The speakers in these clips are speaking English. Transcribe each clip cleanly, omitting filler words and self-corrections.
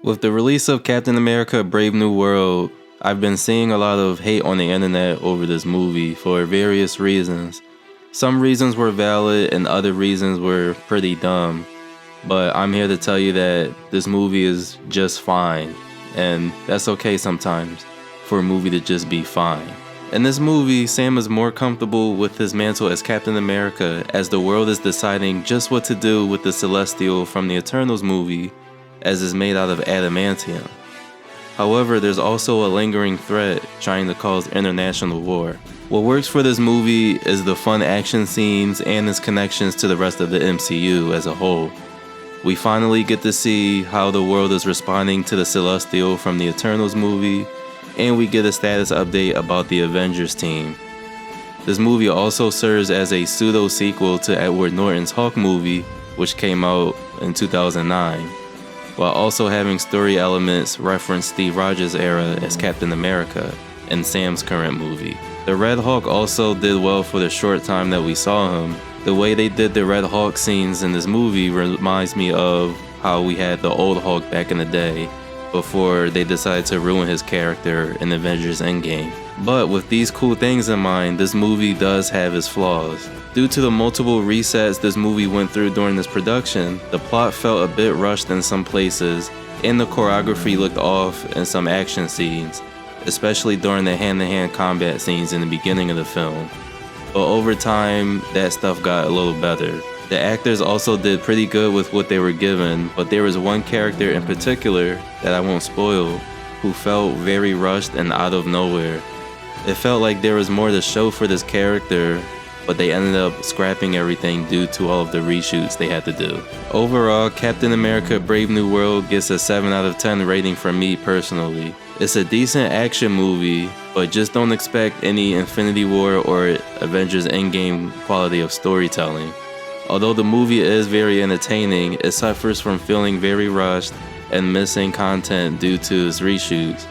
With the release of Captain America Brave New World, I've been seeing a lot of hate on the internet over this movie for various reasons. Some reasons were valid and other reasons were pretty dumb. But I'm here to tell you that this movie is just fine. And that's okay sometimes for a movie to just be fine. In this movie, Sam is more comfortable with his mantle as Captain America as the world is deciding just what to do with the Celestial from the Eternals movie, as is made out of adamantium. However, there's also a lingering threat trying to cause international war. What works for this movie is the fun action scenes and its connections to the rest of the MCU as a whole. We finally get to see how the world is responding to the Celestial from the Eternals movie, and we get a status update about the Avengers team. This movie also serves as a pseudo-sequel to Edward Norton's Hulk movie, which came out in 2009, while also having story elements reference Steve Rogers' era as Captain America in Sam's current movie. The Red Hulk also did well for the short time that we saw him. The way they did the Red Hulk scenes in this movie reminds me of how we had the old Hulk back in the day, before they decided to ruin his character in Avengers Endgame. But with these cool things in mind, this movie does have its flaws. Due to the multiple resets this movie went through during this production, the plot felt a bit rushed in some places, and the choreography looked off in some action scenes, especially during the hand-to-hand combat scenes in the beginning of the film. But over time, that stuff got a little better. The actors also did pretty good with what they were given, but there was one character in particular that I won't spoil, who felt very rushed and out of nowhere. It felt like there was more to show for this character, but they ended up scrapping everything due to all of the reshoots they had to do. Overall, Captain America Brave New World gets a 7 out of 10 rating from me personally. It's a decent action movie, but just don't expect any Infinity War or Avengers Endgame quality of storytelling. Although the movie is very entertaining, it suffers from feeling very rushed and missing content due to its reshoots.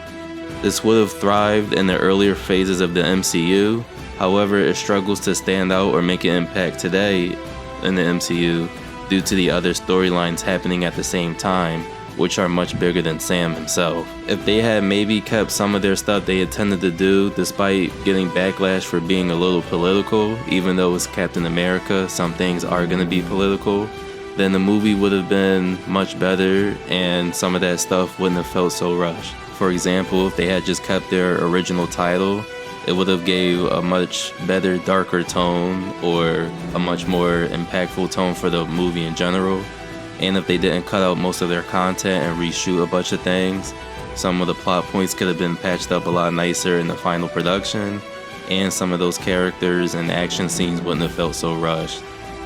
This would have thrived in the earlier phases of the MCU, however it struggles to stand out or make an impact today in the MCU due to the other storylines happening at the same time, which are much bigger than Sam himself. If they had maybe kept some of their stuff they intended to do, despite getting backlash for being a little political, even though it's Captain America, some things are going to be political, then the movie would have been much better and some of that stuff wouldn't have felt so rushed. For example, if they had just kept their original title, it would have gave a much better, darker tone or a much more impactful tone for the movie in general. And if they didn't cut out most of their content and reshoot a bunch of things, some of the plot points could have been patched up a lot nicer in the final production, and some of those characters and action scenes wouldn't have felt so rushed,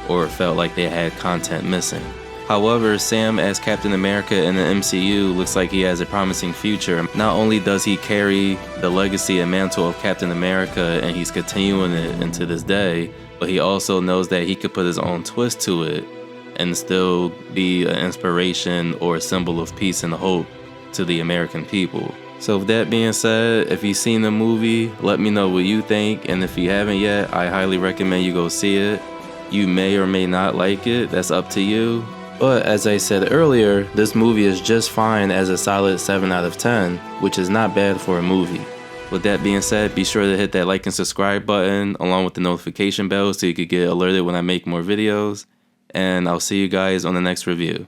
or felt like they had content missing. However, Sam as Captain America in the MCU looks like he has a promising future. Not only does he carry the legacy and mantle of Captain America and he's continuing it into this day, but he also knows that he could put his own twist to it and still be an inspiration or a symbol of peace and hope to the American people. So with that being said, if you've seen the movie, let me know what you think, and if you haven't yet, I highly recommend you go see it. You may or may not like it, that's up to you. But as I said earlier, this movie is just fine as a solid 7 out of 10, which is not bad for a movie. With that being said, be sure to hit that like and subscribe button along with the notification bell so you could get alerted when I make more videos. And I'll see you guys on the next review.